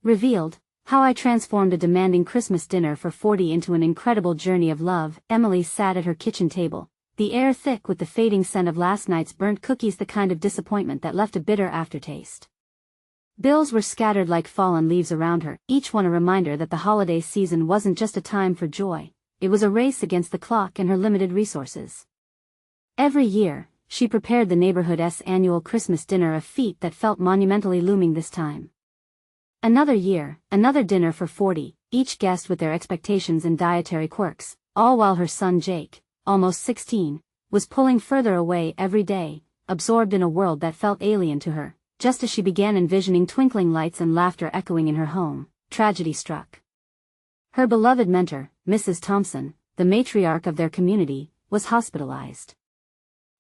Revealed, how I transformed a demanding Christmas dinner for 40 into an incredible journey of love. Emily sat at her kitchen table, the air thick with the fading scent of last night's burnt cookies, the kind of disappointment that left a bitter aftertaste. Bills were scattered like fallen leaves around her, each one a reminder that the holiday season wasn't just a time for joy, it was a race against the clock and her limited resources. Every year, she prepared the neighborhood's annual Christmas dinner, a feat that felt monumentally looming this time. Another year, another dinner for 40, each guest with their expectations and dietary quirks, all while her son Jake, almost 16, was pulling further away every day, absorbed in a world that felt alien to her. Just as she began envisioning twinkling lights and laughter echoing in her home, tragedy struck. Her beloved mentor, Mrs. Thompson, the matriarch of their community, was hospitalized.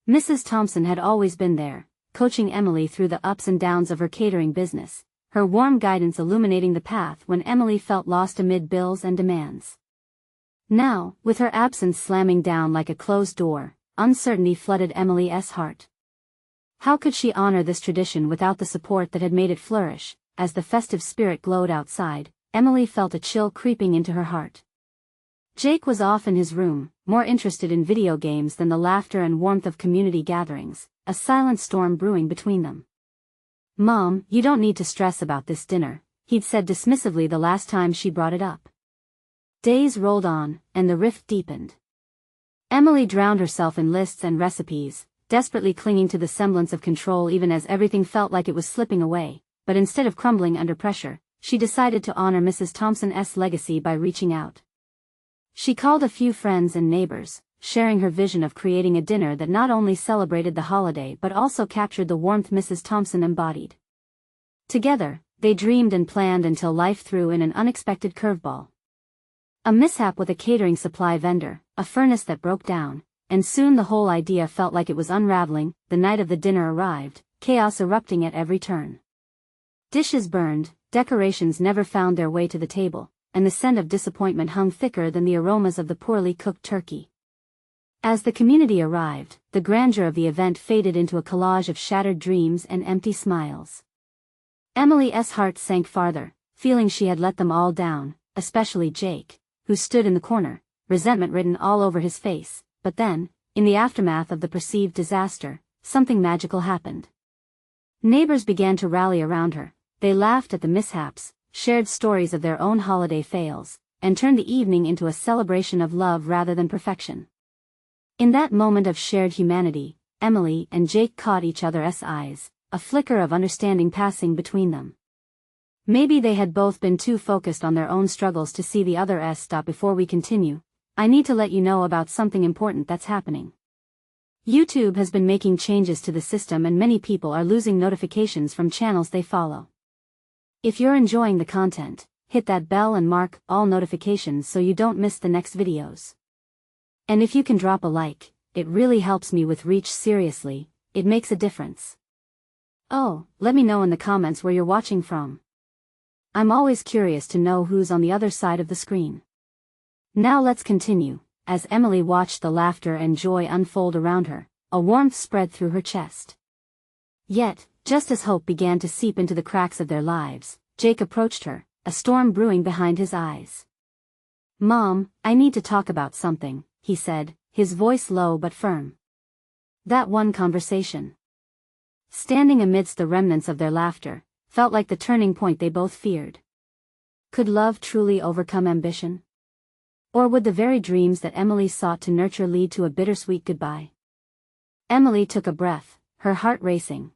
Mrs. Thompson had always been there, coaching Emily through the ups and downs of her catering business, her warm guidance illuminating the path when Emily felt lost amid bills and demands. Now, with her absence slamming down like a closed door, uncertainty flooded Emily's heart. How could she honor this tradition without the support that had made it flourish? As the festive spirit glowed outside, Emily felt a chill creeping into her heart. Jake was off in his room, more interested in video games than the laughter and warmth of community gatherings, a silent storm brewing between them. "Mom, you don't need to stress about this dinner," he'd said dismissively the last time she brought it up. Days rolled on, and the rift deepened. Emily drowned herself in lists and recipes, desperately clinging to the semblance of control even as everything felt like it was slipping away, but instead of crumbling under pressure, she decided to honor Mrs. Thompson's legacy by reaching out. She called a few friends and neighbors, sharing her vision of creating a dinner that not only celebrated the holiday but also captured the warmth Mrs. Thompson embodied. Together, they dreamed and planned until life threw in an unexpected curveball. A mishap with a catering supply vendor, a furnace that broke down, and soon the whole idea felt like it was unraveling. The night of the dinner arrived, chaos erupting at every turn. Dishes burned, decorations never found their way to the table, and the scent of disappointment hung thicker than the aromas of the poorly cooked turkey. As the community arrived, the grandeur of the event faded into a collage of shattered dreams and empty smiles. Emily's heart sank farther, feeling she had let them all down, especially Jake, who stood in the corner, resentment written all over his face. But then, in the aftermath of the perceived disaster, something magical happened. Neighbors began to rally around her. They laughed at the mishaps, shared stories of their own holiday fails, and turned the evening into a celebration of love rather than perfection. In that moment of shared humanity, Emily and Jake caught each other's eyes, a flicker of understanding passing between them. Maybe they had both been too focused on their own struggles to see the other's. Stop before we continue. I need to let you know about something important that's happening. YouTube has been making changes to the system and many people are losing notifications from channels they follow. If you're enjoying the content, hit that bell and mark all notifications so you don't miss the next videos. And if you can drop a like, it really helps me with reach. Seriously, it makes a difference. Oh, let me know in the comments where you're watching from. I'm always curious to know who's on the other side of the screen. Now let's continue. As Emily watched the laughter and joy unfold around her, a warmth spread through her chest. Yet, just as hope began to seep into the cracks of their lives, Jake approached her, a storm brewing behind his eyes. "Mom, I need to talk about something," he said, his voice low but firm. That one conversation, standing amidst the remnants of their laughter, felt like the turning point they both feared. Could love truly overcome ambition? Or would the very dreams that Emily sought to nurture lead to a bittersweet goodbye? Emily took a breath, her heart racing.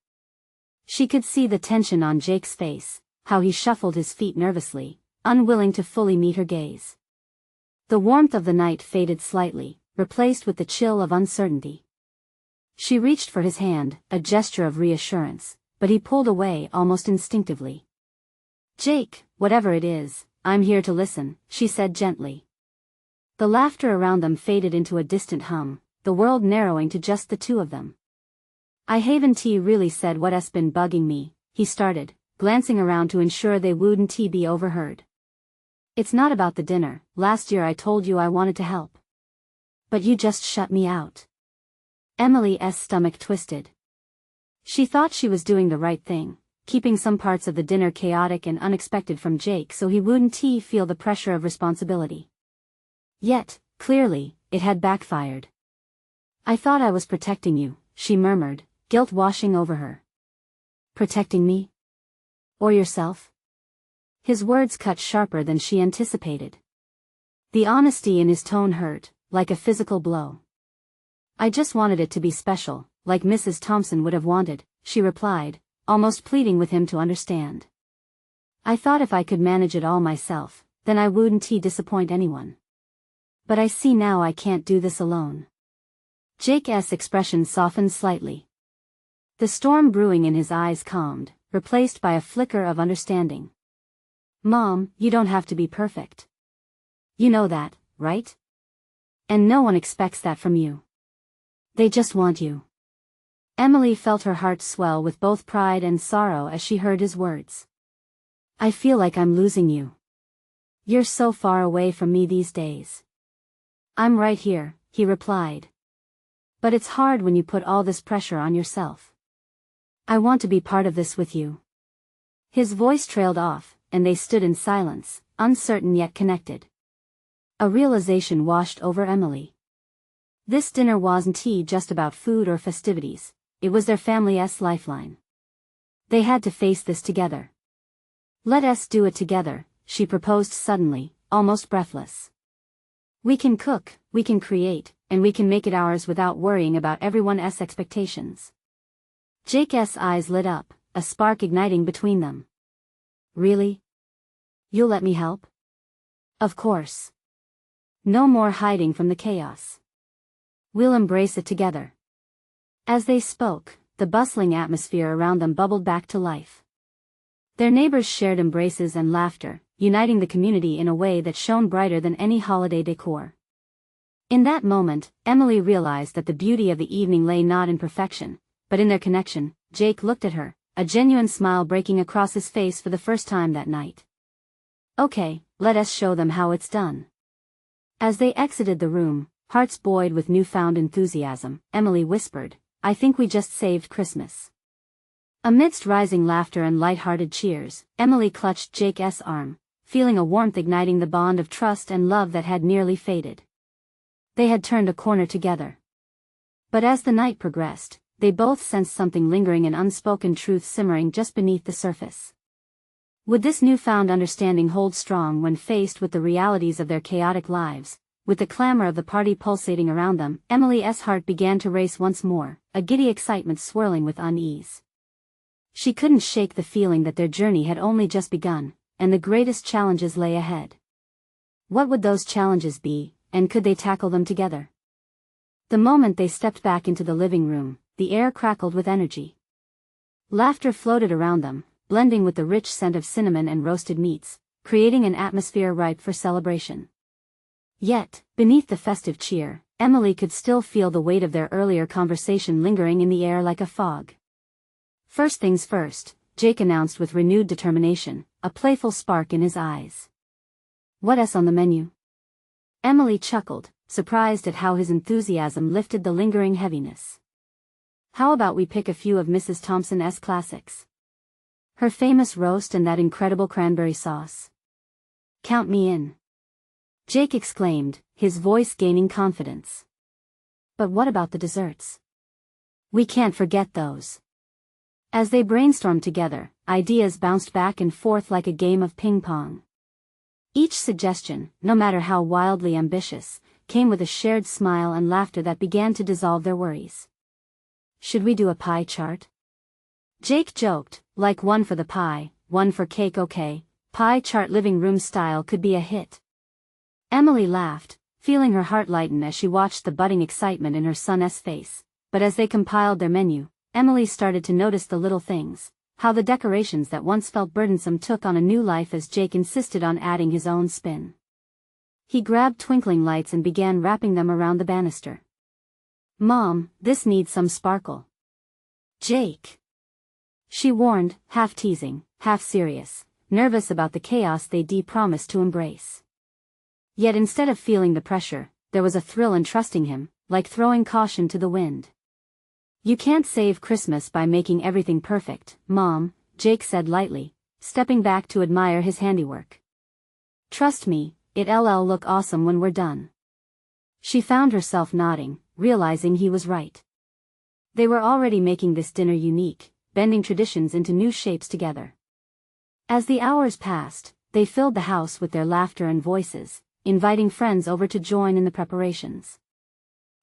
She could see the tension on Jake's face, how he shuffled his feet nervously, unwilling to fully meet her gaze. The warmth of the night faded slightly, replaced with the chill of uncertainty. She reached for his hand, a gesture of reassurance, but he pulled away almost instinctively. "Jake, whatever it is, I'm here to listen," she said gently. The laughter around them faded into a distant hum, the world narrowing to just the two of them. "I haven't really said what's been bugging me," he started, glancing around to ensure they wouldn't be overheard. "It's not about the dinner. Last year I told you I wanted to help. But you just shut me out." Emily's stomach twisted. She thought she was doing the right thing, keeping some parts of the dinner chaotic and unexpected from Jake so he wouldn't feel the pressure of responsibility. Yet, clearly, it had backfired. "I thought I was protecting you," she murmured, guilt washing over her. "Protecting me? Or yourself?" His words cut sharper than she anticipated. The honesty in his tone hurt, like a physical blow. "I just wanted it to be special, like Mrs. Thompson would have wanted," she replied, almost pleading with him to understand. "I thought if I could manage it all myself, then I wouldn't disappoint anyone. But I see now I can't do this alone." Jake's expression softened slightly. The storm brewing in his eyes calmed, replaced by a flicker of understanding. "Mom, you don't have to be perfect. You know that, right? And no one expects that from you. They just want you." Emily felt her heart swell with both pride and sorrow as she heard his words. "I feel like I'm losing you. You're so far away from me these days." "I'm right here," he replied. "But it's hard when you put all this pressure on yourself. I want to be part of this with you." His voice trailed off, and they stood in silence, uncertain yet connected. A realization washed over Emily. This dinner wasn't just about food or festivities, it was their family's lifeline. They had to face this together. "Let us do it together," she proposed suddenly, almost breathless. "We can cook, we can create, and we can make it ours without worrying about everyone else's expectations." Jake's eyes lit up, a spark igniting between them. "Really? You'll let me help?" "Of course. No more hiding from the chaos. We'll embrace it together." As they spoke, the bustling atmosphere around them bubbled back to life. Their neighbors shared embraces and laughter, uniting the community in a way that shone brighter than any holiday decor. In that moment, Emily realized that the beauty of the evening lay not in perfection, but in their connection. Jake looked at her, a genuine smile breaking across his face for the first time that night. "Okay, let us show them how it's done." As they exited the room, hearts buoyed with newfound enthusiasm, Emily whispered, "I think we just saved Christmas." Amidst rising laughter and light-hearted cheers, Emily clutched Jake's arm, feeling a warmth igniting the bond of trust and love that had nearly faded. They had turned a corner together. But as the night progressed, they both sensed something lingering and unspoken truth simmering just beneath the surface. Would this newfound understanding hold strong when faced with the realities of their chaotic lives? With the clamor of the party pulsating around them, Emily's heart began to race once more, a giddy excitement swirling with unease. She couldn't shake the feeling that their journey had only just begun, and the greatest challenges lay ahead. What would those challenges be, and could they tackle them together? The moment they stepped back into the living room, the air crackled with energy. Laughter floated around them, blending with the rich scent of cinnamon and roasted meats, creating an atmosphere ripe for celebration. Yet, beneath the festive cheer, Emily could still feel the weight of their earlier conversation lingering in the air like a fog. "First things first," Jake announced with renewed determination, a playful spark in his eyes. "What's on the menu?" Emily chuckled, surprised at how his enthusiasm lifted the lingering heaviness. "How about we pick a few of Mrs. Thompson's classics? Her famous roast and that incredible cranberry sauce. Count me in." Jake exclaimed, his voice gaining confidence. "But what about the desserts? We can't forget those." As they brainstormed together, ideas bounced back and forth like a game of ping-pong. Each suggestion, no matter how wildly ambitious, came with a shared smile and laughter that began to dissolve their worries. "Should we do a pie chart?" Jake joked, like one for the pie, one for cake. "Okay, pie chart living room style could be a hit." Emily laughed, feeling her heart lighten as she watched the budding excitement in her son's face. But as they compiled their menu, Emily started to notice the little things, how the decorations that once felt burdensome took on a new life as Jake insisted on adding his own spin. He grabbed twinkling lights and began wrapping them around the banister. "Mom, this needs some sparkle." "Jake," she warned, half teasing, half serious, nervous about the chaos they promised to embrace. Yet instead of feeling the pressure, there was a thrill in trusting him, like throwing caution to the wind. "You can't save Christmas by making everything perfect, Mom. Jake said lightly, stepping back to admire his handiwork. Trust me, it'll look awesome when we're done. She found herself nodding, realizing he was right. They were already making this dinner unique, bending traditions into new shapes together. As the hours passed, they filled the house with their laughter and voices, inviting friends over to join in the preparations.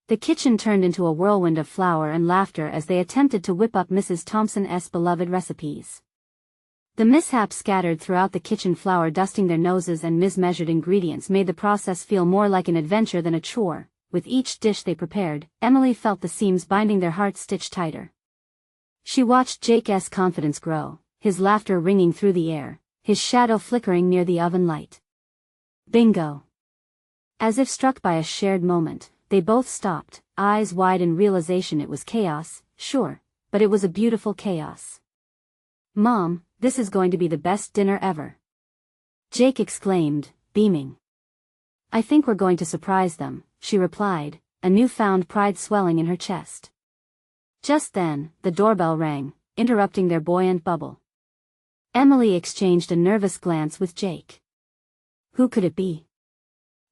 The kitchen turned into a whirlwind of flour and laughter as they attempted to whip up Mrs. Thompson's beloved recipes. The mishaps scattered throughout the kitchen, flour dusting their noses and mismeasured ingredients made the process feel more like an adventure than a chore. With each dish they prepared, Emily felt the seams binding their hearts stitched tighter. She watched Jake's confidence grow, his laughter ringing through the air, his shadow flickering near the oven light. Bingo! As if struck by a shared moment, they both stopped, eyes wide in realization it was chaos, sure, but it was a beautiful chaos. Mom, this is going to be the best dinner ever. Jake exclaimed, beaming. I think we're going to surprise them, she replied, a newfound pride swelling in her chest. Just then, the doorbell rang, interrupting their buoyant bubble. Emily exchanged a nervous glance with Jake. Who could it be?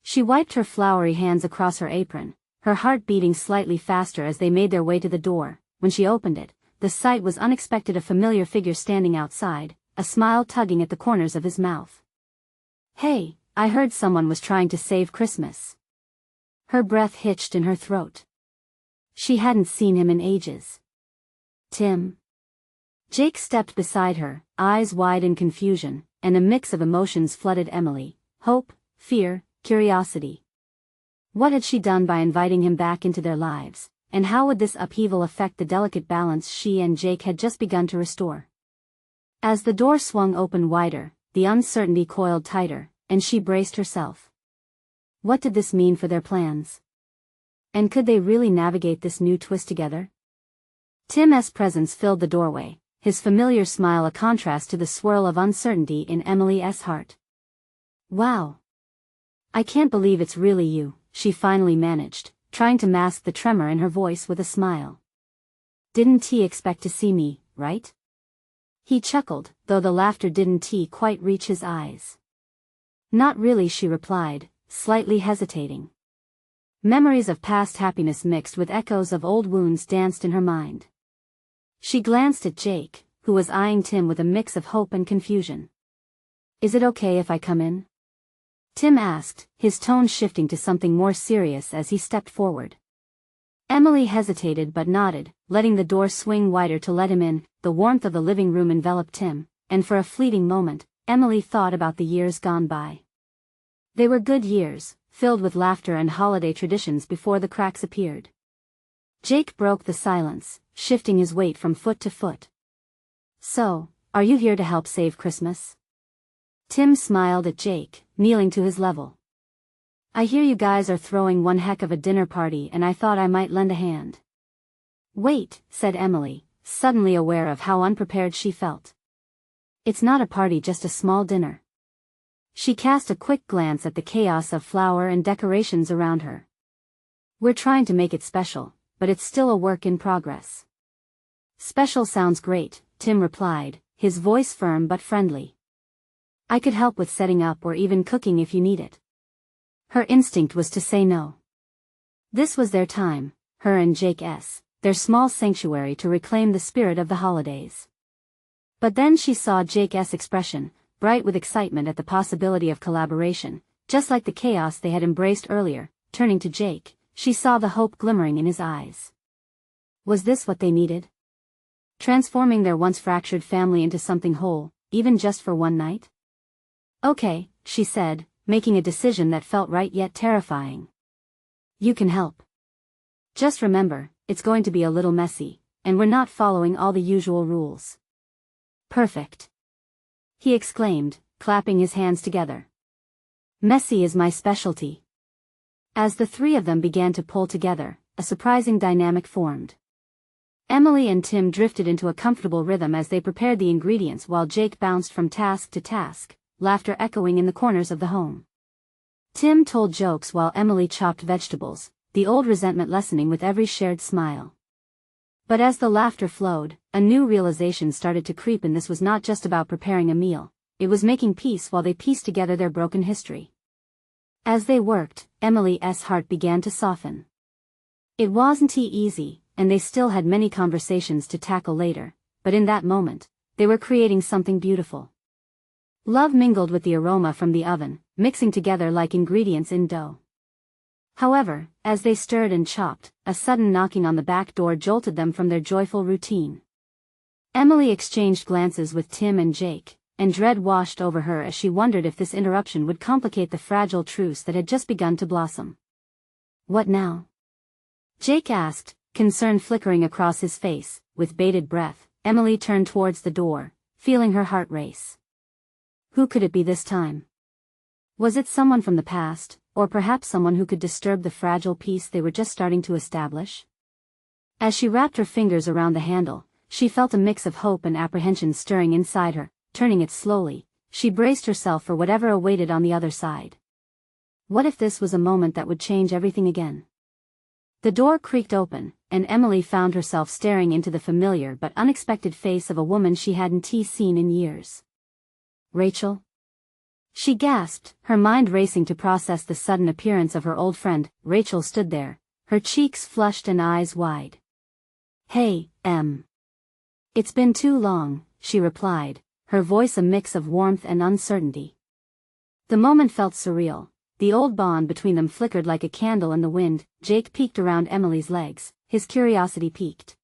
She wiped her floury hands across her apron, her heart beating slightly faster as they made their way to the door. When she opened it, the sight was unexpected, a familiar figure standing outside, a smile tugging at the corners of his mouth. Hey, I heard someone was trying to save Christmas. Her breath hitched in her throat. She hadn't seen him in ages. Tim. Jake stepped beside her, eyes wide in confusion, and a mix of emotions flooded Emily: hope, fear, curiosity. What had she done by inviting him back into their lives, and how would this upheaval affect the delicate balance she and Jake had just begun to restore? As the door swung open wider, the uncertainty coiled tighter, and she braced herself. What did this mean for their plans? And could they really navigate this new twist together? Tim's presence filled the doorway, his familiar smile a contrast to the swirl of uncertainty in Emily's heart. Wow! I can't believe it's really you, she finally managed, trying to mask the tremor in her voice with a smile. Didn't he expect to see me, right? He chuckled, though the laughter didn't quite reach his eyes. Not really, she replied, slightly hesitating. Memories of past happiness mixed with echoes of old wounds danced in her mind. She glanced at Jake, who was eyeing Tim with a mix of hope and confusion. Is it okay if I come in? Tim asked, his tone shifting to something more serious as he stepped forward. Emily hesitated but nodded, letting the door swing wider to let him in. The warmth of the living room enveloped him, and for a fleeting moment, Emily thought about the years gone by. They were good years, filled with laughter and holiday traditions before the cracks appeared. Jake broke the silence, shifting his weight from foot to foot. So, are you here to help save Christmas? Tim smiled at Jake, kneeling to his level. I hear you guys are throwing one heck of a dinner party and I thought I might lend a hand. Wait, said Emily, suddenly aware of how unprepared she felt. It's not a party, just a small dinner. She cast a quick glance at the chaos of flour and decorations around her. We're trying to make it special, but it's still a work in progress. Special sounds great, Tim replied, his voice firm but friendly. I could help with setting up or even cooking if you need it. Her instinct was to say no. This was their time, her and Jake's, their small sanctuary to reclaim the spirit of the holidays. But then she saw Jake's expression, bright with excitement at the possibility of collaboration, just like the chaos they had embraced earlier. Turning to Jake, she saw the hope glimmering in his eyes. Was this what they needed? Transforming their once fractured family into something whole, even just for one night? Okay, she said, making a decision that felt right yet terrifying. You can help. Just remember, it's going to be a little messy, and we're not following all the usual rules. Perfect. He exclaimed, clapping his hands together. Messy is my specialty. As the three of them began to pull together, a surprising dynamic formed. Emily and Tim drifted into a comfortable rhythm as they prepared the ingredients while Jake bounced from task to task, laughter echoing in the corners of the home. Tim told jokes while Emily chopped vegetables, the old resentment lessening with every shared smile. But as the laughter flowed, a new realization started to creep in. This was not just about preparing a meal, it was making peace while they pieced together their broken history. As they worked, Emily's heart began to soften. It wasn't easy, and they still had many conversations to tackle later, but in that moment, they were creating something beautiful. Love mingled with the aroma from the oven, mixing together like ingredients in dough. However, as they stirred and chopped, a sudden knocking on the back door jolted them from their joyful routine. Emily exchanged glances with Tim and Jake, and dread washed over her as she wondered if this interruption would complicate the fragile truce that had just begun to blossom. "What now?" Jake asked, concern flickering across his face. With bated breath, Emily turned towards the door, feeling her heart race. Who could it be this time? Was it someone from the past, or perhaps someone who could disturb the fragile peace they were just starting to establish? As she wrapped her fingers around the handle, she felt a mix of hope and apprehension stirring inside her. Turning it slowly, she braced herself for whatever awaited on the other side. What if this was a moment that would change everything again? The door creaked open, and Emily found herself staring into the familiar but unexpected face of a woman she hadn't seen in years. "Rachel?" She gasped, her mind racing to process the sudden appearance of her old friend. Rachel stood there, her cheeks flushed and eyes wide. "Hey, Em. It's been too long," she replied, her voice a mix of warmth and uncertainty. The moment felt surreal. The old bond between them flickered like a candle in the wind. Jake peeked around Emily's legs, his curiosity piqued.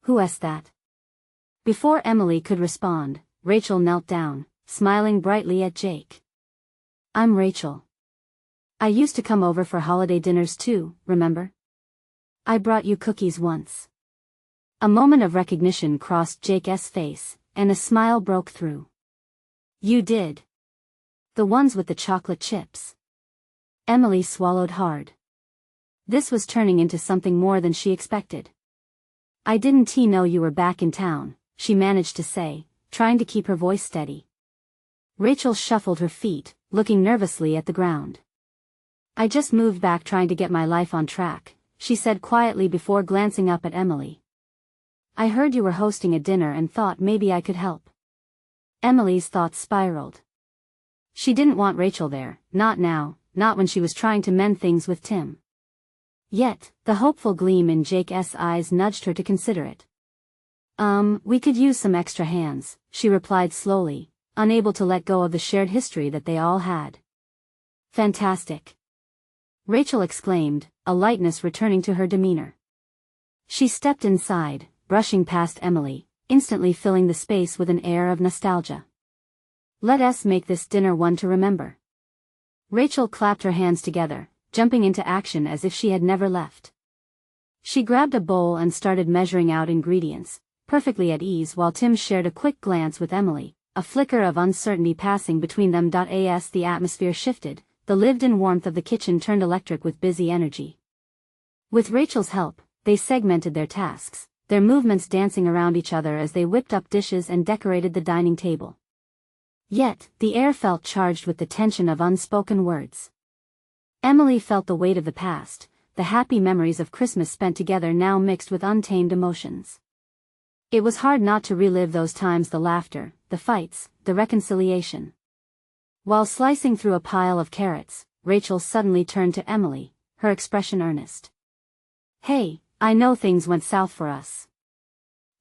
"Who's that?" Before Emily could respond, Rachel knelt down, smiling brightly at Jake. "I'm Rachel. I used to come over for holiday dinners too, remember? I brought you cookies once." A moment of recognition crossed Jake's face, and a smile broke through. "You did? The ones with the chocolate chips?" Emily swallowed hard. This was turning into something more than she expected. "I didn't know you were back in town," she managed to say, trying to keep her voice steady. Rachel shuffled her feet, looking nervously at the ground. "I just moved back trying to get my life on track," she said quietly before glancing up at Emily. "I heard you were hosting a dinner and thought maybe I could help." Emily's thoughts spiraled. She didn't want Rachel there, not now, not when she was trying to mend things with Tim. Yet, the hopeful gleam in Jake's eyes nudged her to consider it. We could use some extra hands," she replied slowly, unable to let go of the shared history that they all had. "Fantastic!" Rachel exclaimed, a lightness returning to her demeanor. She stepped inside, brushing past Emily, instantly filling the space with an air of nostalgia. "Let us make this dinner one to remember." Rachel clapped her hands together, jumping into action as if she had never left. She grabbed a bowl and started measuring out ingredients, perfectly at ease while Tim shared a quick glance with Emily, a flicker of uncertainty passing between them. As the atmosphere shifted, the lived-in warmth of the kitchen turned electric with busy energy. With Rachel's help, they segmented their tasks, their movements dancing around each other as they whipped up dishes and decorated the dining table. Yet, the air felt charged with the tension of unspoken words. Emily felt the weight of the past, the happy memories of Christmas spent together now mixed with untamed emotions. It was hard not to relive those times, the laughter, the fights, the reconciliation. While slicing through a pile of carrots, Rachel suddenly turned to Emily, her expression earnest. "Hey, I know things went south for us.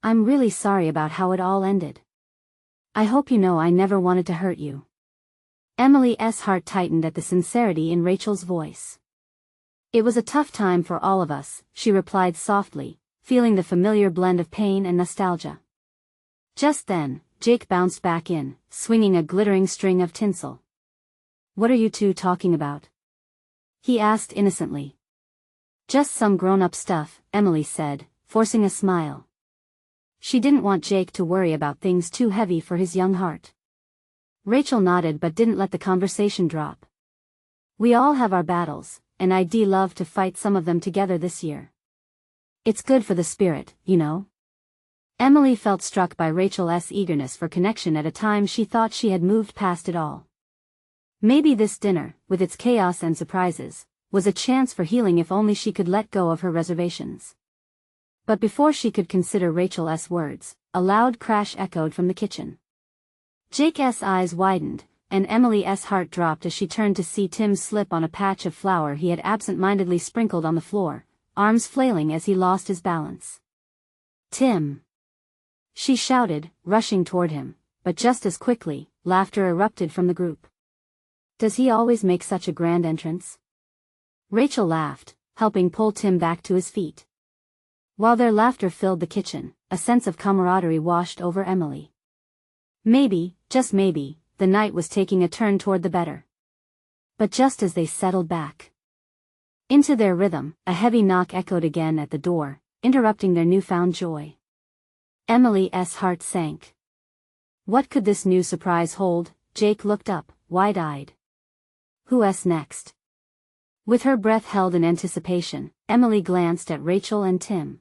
I'm really sorry about how it all ended. I hope you know I never wanted to hurt you." Emily's heart tightened at the sincerity in Rachel's voice. "It was a tough time for all of us," she replied softly, feeling the familiar blend of pain and nostalgia. Just then, Jake bounced back in, swinging a glittering string of tinsel. "What are you two talking about?" he asked innocently. "Just some grown-up stuff," Emily said, forcing a smile. She didn't want Jake to worry about things too heavy for his young heart. Rachel nodded but didn't let the conversation drop. "We all have our battles, and I'd love to fight some of them together this year. It's good for the spirit, you know." Emily felt struck by Rachel's eagerness for connection at a time she thought she had moved past it all. Maybe this dinner, with its chaos and surprises, was a chance for healing if only she could let go of her reservations. But before she could consider Rachel's words, a loud crash echoed from the kitchen. Jake's eyes widened, and Emily's heart dropped as she turned to see Tim slip on a patch of flour he had absent-mindedly sprinkled on the floor, arms flailing as he lost his balance. "Tim!" she shouted, rushing toward him, but just as quickly, laughter erupted from the group. "Does he always make such a grand entrance?" Rachel laughed, helping pull Tim back to his feet. While their laughter filled the kitchen, a sense of camaraderie washed over Emily. Maybe, just maybe, the night was taking a turn toward the better. But just as they settled back into their rhythm, a heavy knock echoed again at the door, interrupting their newfound joy. Emily's heart sank. What could this new surprise hold? Jake looked up, wide-eyed. Who's next? With her breath held in anticipation, Emily glanced at Rachel and Tim.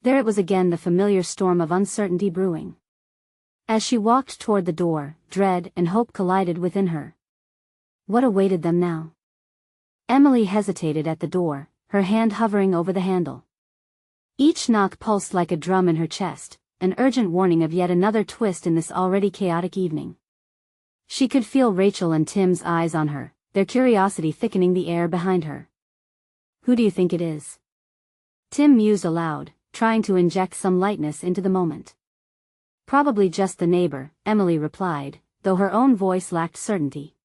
There it was again, the familiar storm of uncertainty brewing. As she walked toward the door, dread and hope collided within her. What awaited them now? Emily hesitated at the door, her hand hovering over the handle. Each knock pulsed like a drum in her chest, an urgent warning of yet another twist in this already chaotic evening. She could feel Rachel and Tim's eyes on her, their curiosity thickening the air behind her. "Who do you think it is?" Tim mused aloud, trying to inject some lightness into the moment. "Probably just the neighbor," Emily replied, though her own voice lacked certainty.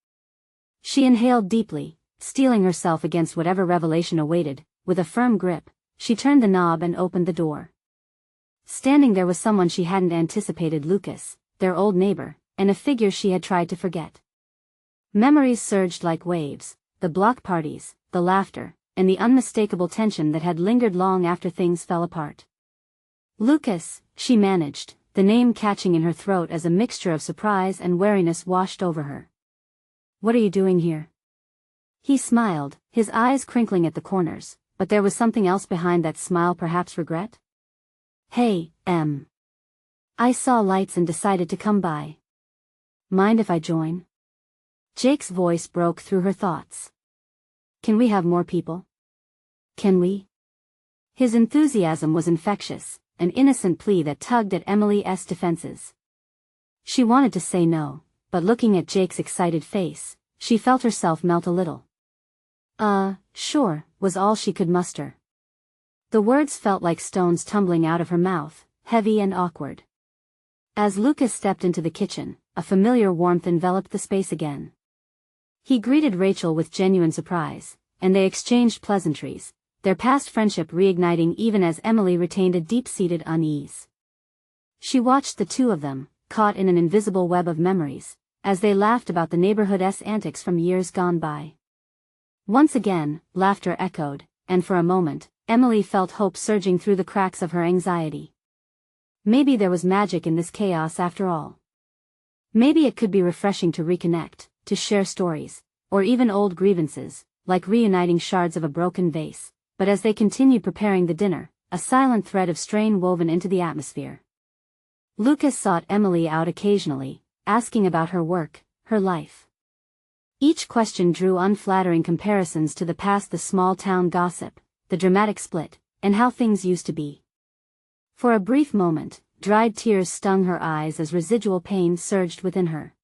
She inhaled deeply, steeling herself against whatever revelation awaited. With a firm grip, she turned the knob and opened the door. Standing there was someone she hadn't anticipated: Lucas, their old neighbor, and a figure she had tried to forget. Memories surged like waves, the block parties, the laughter, and the unmistakable tension that had lingered long after things fell apart. "Lucas," she managed, the name catching in her throat as a mixture of surprise and wariness washed over her. "What are you doing here?" He smiled, his eyes crinkling at the corners, but there was something else behind that smile, perhaps regret? "Hey, I saw lights and decided to come by. Mind if I join?" Jake's voice broke through her thoughts. "Can we have more people? Can we?" His enthusiasm was infectious, an innocent plea that tugged at Emily's defenses. She wanted to say no, but looking at Jake's excited face, she felt herself melt a little. Sure," was all she could muster. The words felt like stones tumbling out of her mouth, heavy and awkward. As Lucas stepped into the kitchen, a familiar warmth enveloped the space again. He greeted Rachel with genuine surprise, and they exchanged pleasantries, their past friendship reigniting even as Emily retained a deep-seated unease. She watched the two of them, caught in an invisible web of memories, as they laughed about the neighborhood's antics from years gone by. Once again, laughter echoed, and for a moment, Emily felt hope surging through the cracks of her anxiety. Maybe there was magic in this chaos after all. Maybe it could be refreshing to reconnect, to share stories, or even old grievances, like reuniting shards of a broken vase. But as they continued preparing the dinner, a silent thread of strain woven into the atmosphere. Lucas sought Emily out occasionally, asking about her work, her life. Each question drew unflattering comparisons to the past, the small-town gossip, the dramatic split, and how things used to be. For a brief moment, dried tears stung her eyes as residual pain surged within her.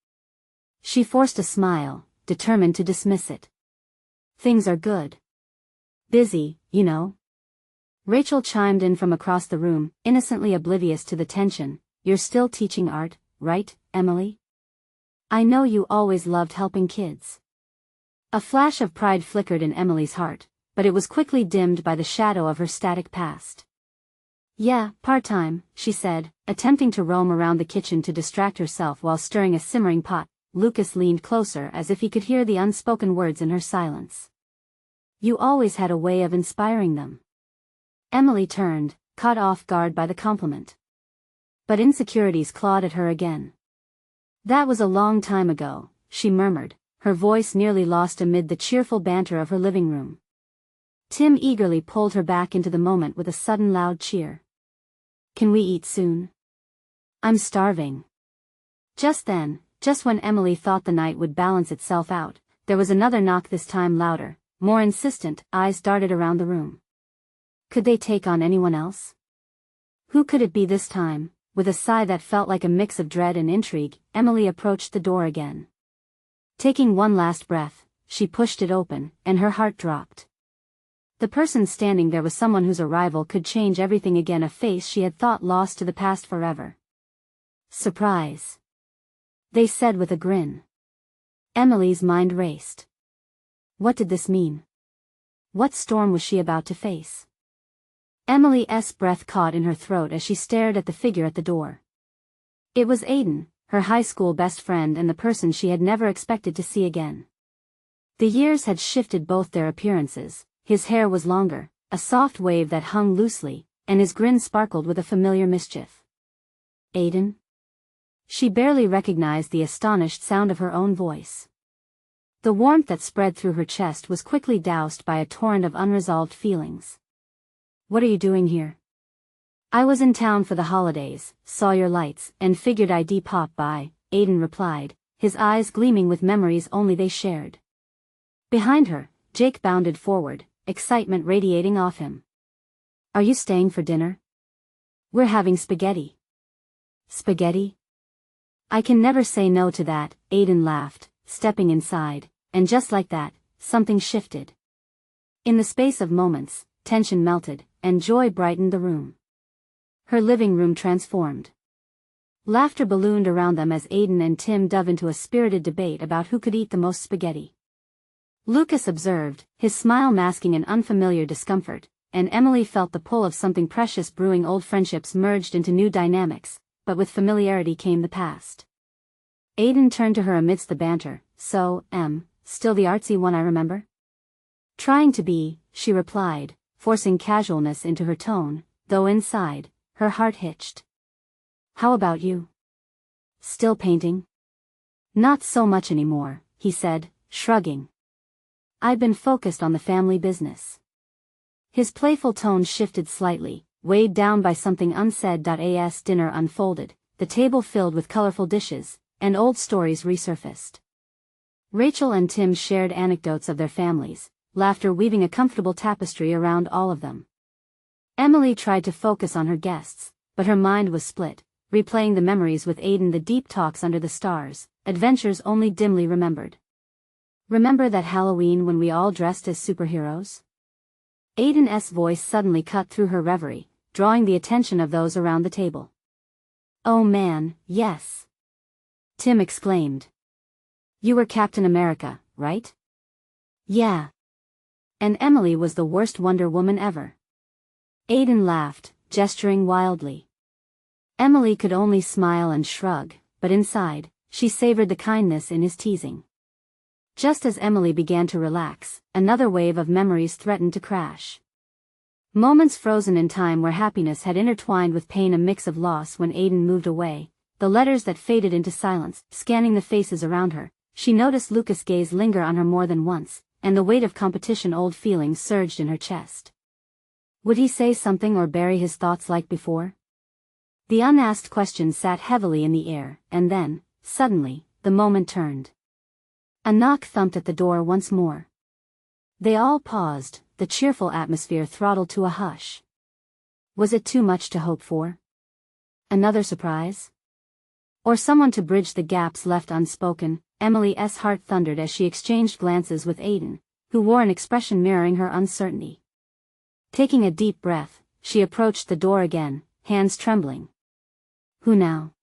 She forced a smile, determined to dismiss it. "Things are good. Busy, you know." Rachel chimed in from across the room, innocently oblivious to the tension. "You're still teaching art, right, Emily? I know you always loved helping kids." A flash of pride flickered in Emily's heart, but it was quickly dimmed by the shadow of her static past. "Yeah, part-time," she said, attempting to roam around the kitchen to distract herself while stirring a simmering pot. Lucas leaned closer as if he could hear the unspoken words in her silence. "You always had a way of inspiring them." Emily turned, caught off guard by the compliment. But insecurities clawed at her again. "That was a long time ago," she murmured, her voice nearly lost amid the cheerful banter of her living room. Tim eagerly pulled her back into the moment with a sudden loud cheer. "Can we eat soon? I'm starving." Just then, just when Emily thought the night would balance itself out, there was another knock, this time louder, more insistent. Eyes darted around the room. Could they take on anyone else? Who could it be this time? With a sigh that felt like a mix of dread and intrigue, Emily approached the door again. Taking one last breath, she pushed it open, and her heart dropped. The person standing there was someone whose arrival could change everything again, a face she had thought lost to the past forever. "Surprise," they said with a grin. Emily's mind raced. What did this mean? What storm was she about to face? Emily's breath caught in her throat as she stared at the figure at the door. It was Aiden, her high school best friend and the person she had never expected to see again. The years had shifted both their appearances. His hair was longer, a soft wave that hung loosely, and his grin sparkled with a familiar mischief. Aiden? She barely recognized the astonished sound of her own voice. The warmth that spread through her chest was quickly doused by a torrent of unresolved feelings. "What are you doing here?" "I was in town for the holidays, saw your lights, and figured I'd pop by," Aiden replied, his eyes gleaming with memories only they shared. Behind her, Jake bounded forward, excitement radiating off him. "Are you staying for dinner?" "We're having spaghetti." "Spaghetti? I can never say no to that," Aiden laughed, stepping inside, and just like that, something shifted. In the space of moments, tension melted, and joy brightened the room. Her living room transformed. Laughter ballooned around them as Aiden and Tim dove into a spirited debate about who could eat the most spaghetti. Lucas observed, his smile masking an unfamiliar discomfort, and Emily felt the pull of something precious brewing. Old friendships merged into new dynamics, but with familiarity came the past. Aiden turned to her amidst the banter. "So, still the artsy one I remember?" "Trying to be," she replied, forcing casualness into her tone, though inside, her heart hitched. "How about you? Still painting?" "Not so much anymore," he said, shrugging. "I've been focused on the family business." His playful tone shifted slightly, weighed down by something unsaid. As dinner unfolded, the table filled with colorful dishes, and old stories resurfaced. Rachel and Tim shared anecdotes of their families, laughter weaving a comfortable tapestry around all of them. Emily tried to focus on her guests, but her mind was split, replaying the memories with Aiden, the deep talks under the stars, adventures only dimly remembered. "Remember that Halloween when we all dressed as superheroes?" Aiden's voice suddenly cut through her reverie, drawing the attention of those around the table. "Oh man, yes!" Tim exclaimed. "You were Captain America, right?" "Yeah. And Emily was the worst Wonder Woman ever." Aiden laughed, gesturing wildly. Emily could only smile and shrug, but inside, she savored the kindness in his teasing. Just as Emily began to relax, another wave of memories threatened to crash. Moments frozen in time where happiness had intertwined with pain, a mix of loss when Aiden moved away, the letters that faded into silence. Scanning the faces around her, she noticed Lucas' gaze linger on her more than once, and the weight of competition. Old feelings surged in her chest. Would he say something or bury his thoughts like before? The unasked question sat heavily in the air, and then, suddenly, the moment turned. A knock thumped at the door once more. They all paused, the cheerful atmosphere throttled to a hush. Was it too much to hope for? Another surprise? Or someone to bridge the gaps left unspoken? Emily's heart thundered as she exchanged glances with Aiden, who wore an expression mirroring her uncertainty. Taking a deep breath, she approached the door again, hands trembling. "Who now?"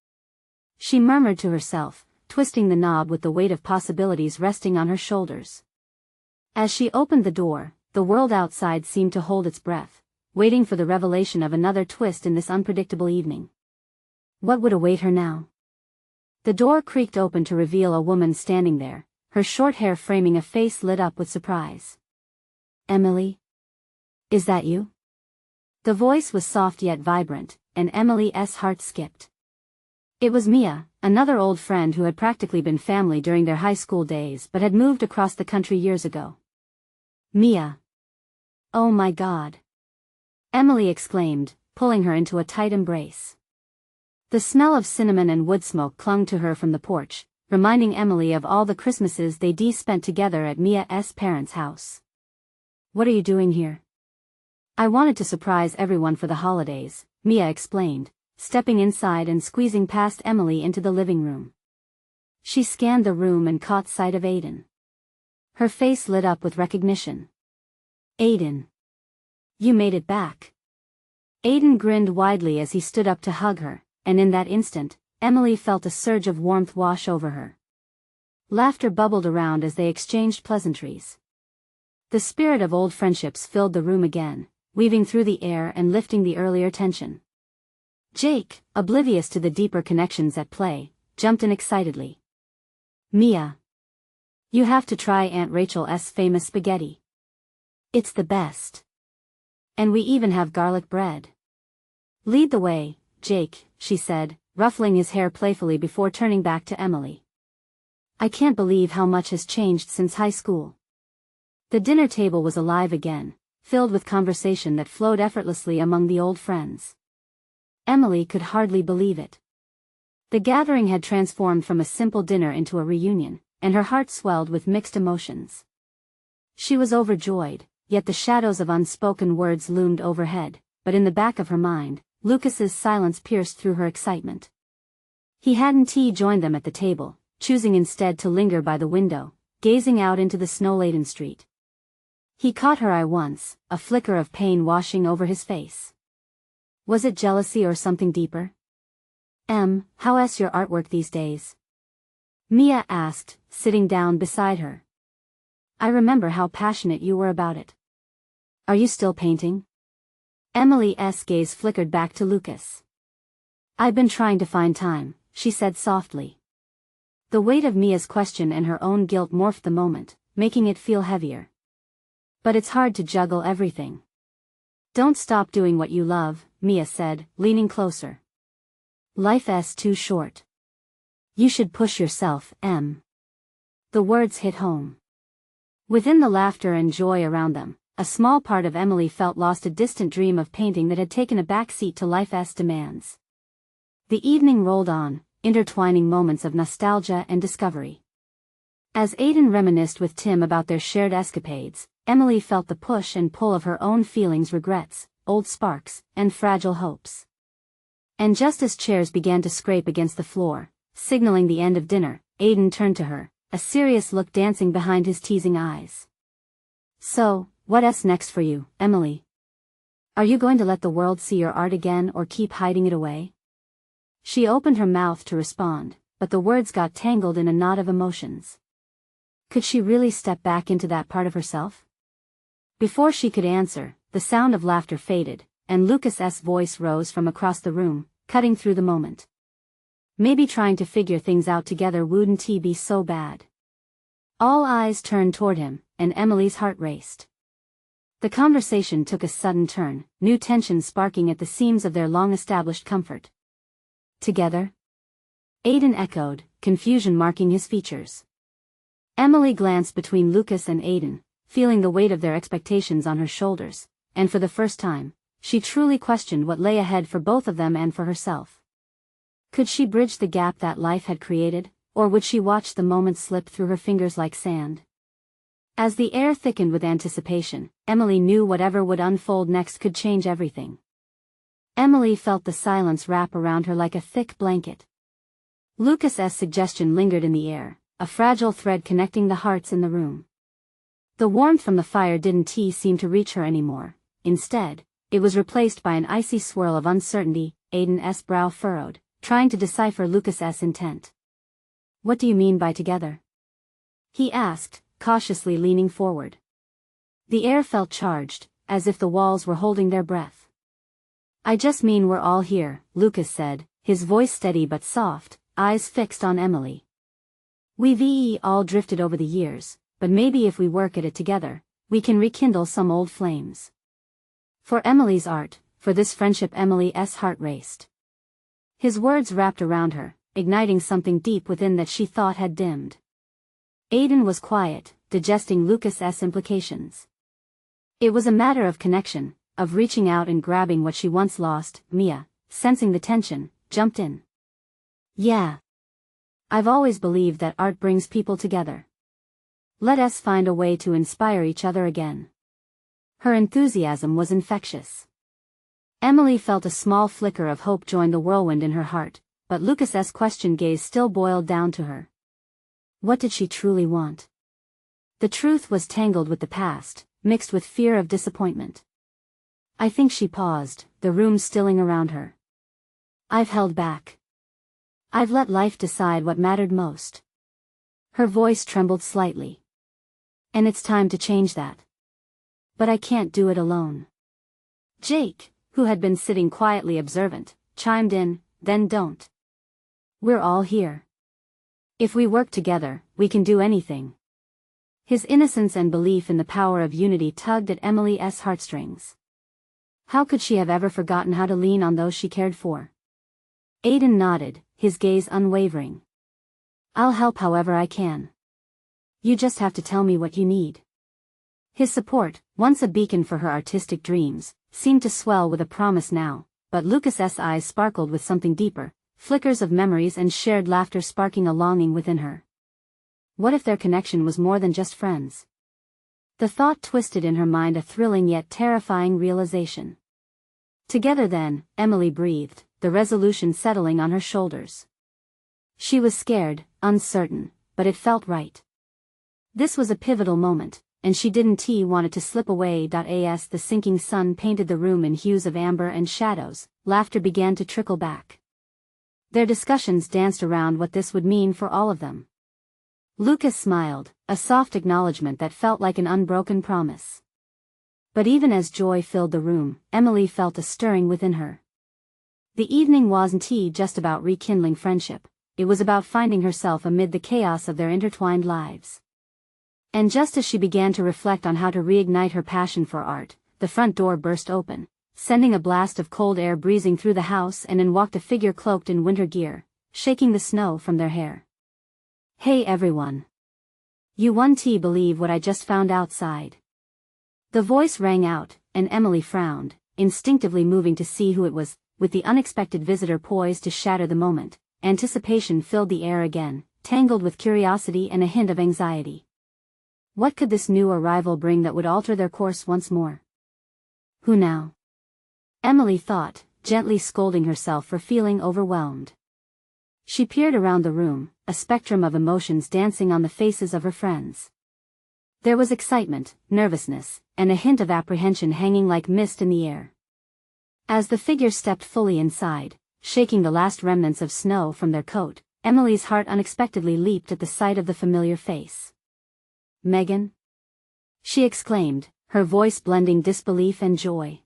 she murmured to herself, twisting the knob with the weight of possibilities resting on her shoulders. As she opened the door, the world outside seemed to hold its breath, waiting for the revelation of another twist in this unpredictable evening. What would await her now? The door creaked open to reveal a woman standing there, her short hair framing a face lit up with surprise. "Emily? Is that you?" The voice was soft yet vibrant, and Emily's heart skipped. It was Mia, another old friend who had practically been family during their high school days but had moved across the country years ago. "Mia. Oh my God!" Emily exclaimed, pulling her into a tight embrace. The smell of cinnamon and wood smoke clung to her from the porch, reminding Emily of all the Christmases they'd spent together at Mia's parents' house. "What are you doing here?" "I wanted to surprise everyone for the holidays," Mia explained, stepping inside and squeezing past Emily into the living room. She scanned the room and caught sight of Aiden. Her face lit up with recognition. Aiden. You made it back. Aiden grinned widely as he stood up to hug her, and in that instant, Emily felt a surge of warmth wash over her. Laughter bubbled around as they exchanged pleasantries. The spirit of old friendships filled the room again, weaving through the air and lifting the earlier tension. Jake, oblivious to the deeper connections at play, jumped in excitedly. Mia. You have to try Aunt Rachel's famous spaghetti. It's the best. And we even have garlic bread. Lead the way, Jake, she said, ruffling his hair playfully before turning back to Emily. I can't believe how much has changed since high school. The dinner table was alive again, filled with conversation that flowed effortlessly among the old friends. Emily could hardly believe it. The gathering had transformed from a simple dinner into a reunion, and her heart swelled with mixed emotions. She was overjoyed, yet the shadows of unspoken words loomed overhead, but in the back of her mind, Lucas's silence pierced through her excitement. He hadn't joined them at the table, choosing instead to linger by the window, gazing out into the snow-laden street. He caught her eye once, a flicker of pain washing over his face. Was it jealousy or something deeper? How's your artwork these days? Mia asked, sitting down beside her. I remember how passionate you were about it. Are you still painting? Emily's gaze flickered back to Lucas. I've been trying to find time, she said softly. The weight of Mia's question and her own guilt morphed the moment, making it feel heavier. But it's hard to juggle everything. Don't stop doing what you love, Mia said, leaning closer. Life's too short. You should push yourself, Em. The words hit home. Within the laughter and joy around them, a small part of Emily felt lost, a distant dream of painting that had taken a back seat to life's demands. The evening rolled on, intertwining moments of nostalgia and discovery. As Aiden reminisced with Tim about their shared escapades, Emily felt the push and pull of her own feelings, regrets, old sparks, and fragile hopes. And just as chairs began to scrape against the floor, signaling the end of dinner, Aiden turned to her, a serious look dancing behind his teasing eyes. So, what's next for you, Emily? Are you going to let the world see your art again or keep hiding it away? She opened her mouth to respond, but the words got tangled in a knot of emotions. Could she really step back into that part of herself? Before she could answer, the sound of laughter faded, and Lucas's voice rose from across the room, cutting through the moment. Maybe trying to figure things out together wouldn't be so bad. All eyes turned toward him, and Emily's heart raced. The conversation took a sudden turn, new tension sparking at the seams of their long-established comfort. Together? Aiden echoed, confusion marking his features. Emily glanced between Lucas and Aiden, feeling the weight of their expectations on her shoulders, and for the first time, she truly questioned what lay ahead for both of them and for herself. Could she bridge the gap that life had created, or would she watch the moments slip through her fingers like sand? As the air thickened with anticipation, Emily knew whatever would unfold next could change everything. Emily felt the silence wrap around her like a thick blanket. Lucas's suggestion lingered in the air, a fragile thread connecting the hearts in the room. The warmth from the fire didn't seem to reach her anymore. Instead, it was replaced by an icy swirl of uncertainty. Aiden's brow furrowed, trying to decipher Lucas's intent. What do you mean by together? He asked, cautiously leaning forward. The air felt charged, as if the walls were holding their breath. I just mean we're all here, Lucas said, his voice steady but soft, eyes fixed on Emily. We've all drifted over the years, but maybe if we work at it together, we can rekindle some old flames. For Emily's art, for this friendship. Emily's heart raced. His words wrapped around her, igniting something deep within that she thought had dimmed. Aiden was quiet, digesting Lucas's implications. It was a matter of connection, of reaching out and grabbing what she once lost. Mia, sensing the tension, jumped in. Yeah. I've always believed that art brings people together. Let us find a way to inspire each other again. Her enthusiasm was infectious. Emily felt a small flicker of hope join the whirlwind in her heart, but Lucas's questioned gaze still boiled down to her. What did she truly want? The truth was tangled with the past, mixed with fear of disappointment. I think she paused, the room stilling around her. I've held back. I've let life decide what mattered most. Her voice trembled slightly. And it's time to change that. But I can't do it alone. Jake, who had been sitting quietly observant, chimed in, then don't. We're all here. If we work together, we can do anything. His innocence and belief in the power of unity tugged at Emily's heartstrings. How could she have ever forgotten how to lean on those she cared for? Aiden nodded, his gaze unwavering. I'll help however I can. You just have to tell me what you need. His support, once a beacon for her artistic dreams, seemed to swell with a promise now, but Lucas's eyes sparkled with something deeper, flickers of memories and shared laughter sparking a longing within her. What if their connection was more than just friends? The thought twisted in her mind a thrilling yet terrifying realization. Together then, Emily breathed, the resolution settling on her shoulders. She was scared, uncertain, but it felt right. This was a pivotal moment, and she didn't want it to slip away. As the sinking sun painted the room in hues of amber and shadows, laughter began to trickle back. Their discussions danced around what this would mean for all of them. Lucas smiled, a soft acknowledgement that felt like an unbroken promise. But even as joy filled the room, Emily felt a stirring within her. The evening wasn't just about rekindling friendship, it was about finding herself amid the chaos of their intertwined lives. And just as she began to reflect on how to reignite her passion for art, the front door burst open, sending a blast of cold air breezing through the house, and in walked a figure cloaked in winter gear, shaking the snow from their hair. Hey everyone. You won't believe what I just found outside. The voice rang out, and Emily frowned, instinctively moving to see who it was. With the unexpected visitor poised to shatter the moment, anticipation filled the air again, tangled with curiosity and a hint of anxiety. What could this new arrival bring that would alter their course once more? Who now? Emily thought, gently scolding herself for feeling overwhelmed. She peered around the room, a spectrum of emotions dancing on the faces of her friends. There was excitement, nervousness, and a hint of apprehension hanging like mist in the air. As the figure stepped fully inside, shaking the last remnants of snow from their coat, Emily's heart unexpectedly leaped at the sight of the familiar face. Megan? She exclaimed, her voice blending disbelief and joy.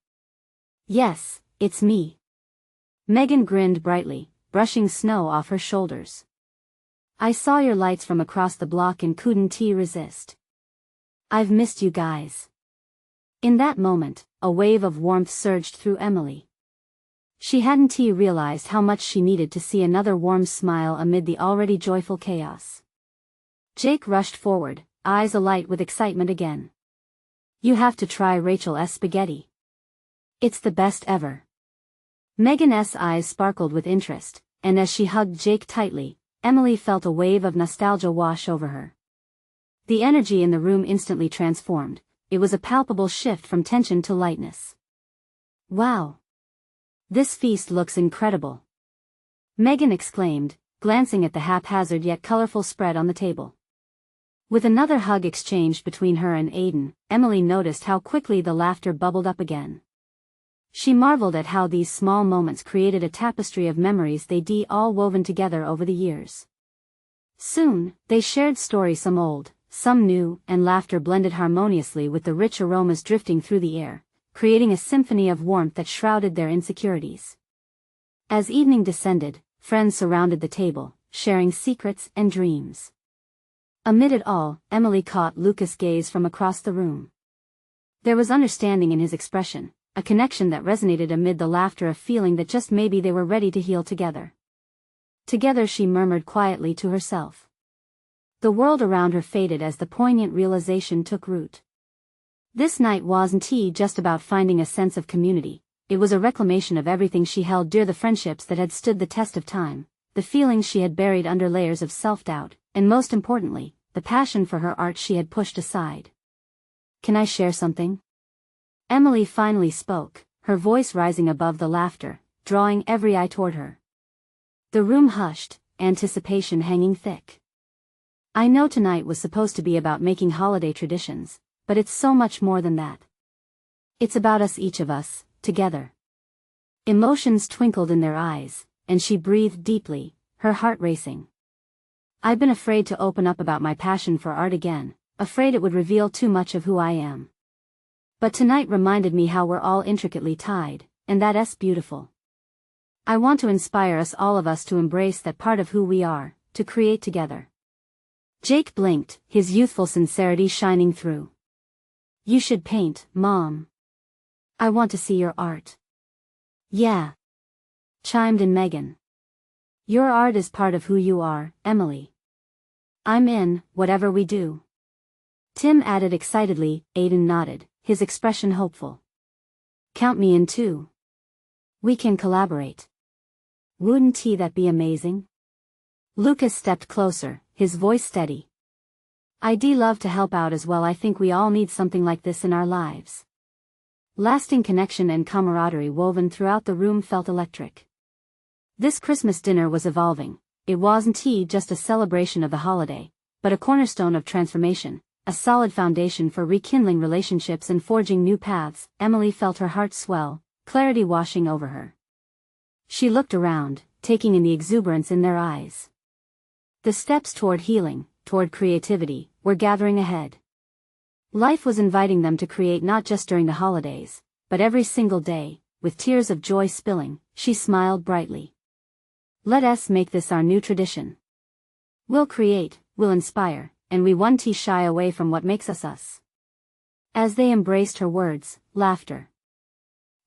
Yes, it's me. Megan grinned brightly, brushing snow off her shoulders. I saw your lights from across the block and couldn't resist. I've missed you guys. In that moment, a wave of warmth surged through Emily. She hadn't realized how much she needed to see another warm smile amid the already joyful chaos. Jake rushed forward, eyes alight with excitement again. You have to try Rachel's spaghetti. It's the best ever. Megan's eyes sparkled with interest, and as she hugged Jake tightly, Emily felt a wave of nostalgia wash over her. The energy in the room instantly transformed. It was a palpable shift from tension to lightness. Wow! This feast looks incredible. Megan exclaimed, glancing at the haphazard yet colorful spread on the table. With another hug exchanged between her and Aiden, Emily noticed how quickly the laughter bubbled up again. She marveled at how these small moments created a tapestry of memories they'd all woven together over the years. Soon, they shared stories, some old, some new, and laughter blended harmoniously with the rich aromas drifting through the air, creating a symphony of warmth that shrouded their insecurities. As evening descended, friends surrounded the table, sharing secrets and dreams. Amid it all, Emily caught Lucas' gaze from across the room. There was understanding in his expression, a connection that resonated amid the laughter, a feeling that just maybe they were ready to heal together. Together, she murmured quietly to herself. The world around her faded as the poignant realization took root. This night wasn't just about finding a sense of community, it was a reclamation of everything she held dear, the friendships that had stood the test of time, the feelings she had buried under layers of self-doubt, and most importantly, the passion for her art she had pushed aside. Can I share something? Emily finally spoke, her voice rising above the laughter, drawing every eye toward her. The room hushed, anticipation hanging thick. I know tonight was supposed to be about making holiday traditions, but it's so much more than that. It's about us, each of us, together. Emotions twinkled in their eyes, and she breathed deeply, her heart racing. I've been afraid to open up about my passion for art again, afraid it would reveal too much of who I am. But tonight reminded me how we're all intricately tied, and that's beautiful. I want to inspire all of us to embrace that part of who we are, to create together. Jake blinked, his youthful sincerity shining through. You should paint, Mom. I want to see your art. Yeah, chimed in Megan. Your art is part of who you are, Emily. I'm in, whatever we do. Tim added excitedly. Aiden nodded, his expression hopeful. Count me in too. We can collaborate. Wouldn't that be amazing? Lucas stepped closer, his voice steady. I'd love to help out as well. I think we all need something like this in our lives. Lasting connection and camaraderie woven throughout the room felt electric. This Christmas dinner was evolving. It wasn't just a celebration of the holiday, but a cornerstone of transformation, a solid foundation for rekindling relationships and forging new paths. Emily felt her heart swell, clarity washing over her. She looked around, taking in the exuberance in their eyes. The steps toward healing, toward creativity, were gathering ahead. Life was inviting them to create not just during the holidays, but every single day. With tears of joy spilling, she smiled brightly. Let us make this our new tradition. We'll create, we'll inspire, and we won't shy away from what makes us us. As they embraced her words, laughter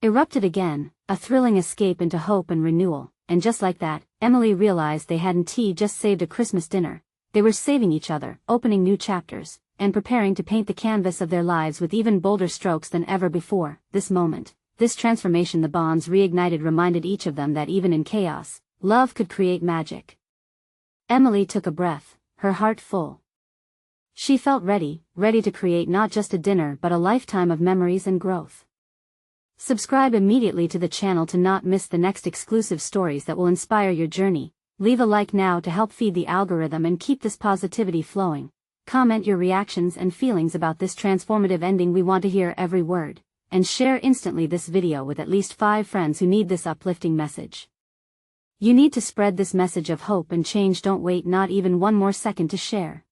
erupted again, a thrilling escape into hope and renewal, and just like that, Emily realized they hadn't just saved a Christmas dinner, they were saving each other, opening new chapters, and preparing to paint the canvas of their lives with even bolder strokes than ever before. This moment, this transformation, the bonds reignited, reminded each of them that even in chaos, love could create magic. Emily took a breath, her heart full. She felt ready to create not just a dinner but a lifetime of memories and growth. Subscribe immediately to the channel to not miss the next exclusive stories that will inspire your journey. Leave a like now to help feed the algorithm and keep this positivity flowing. Comment your reactions and feelings about this transformative ending. We want to hear every word. And share instantly this video with at least 5 friends who need this uplifting message. You need to spread this message of hope and change. Don't wait not even one more second to share.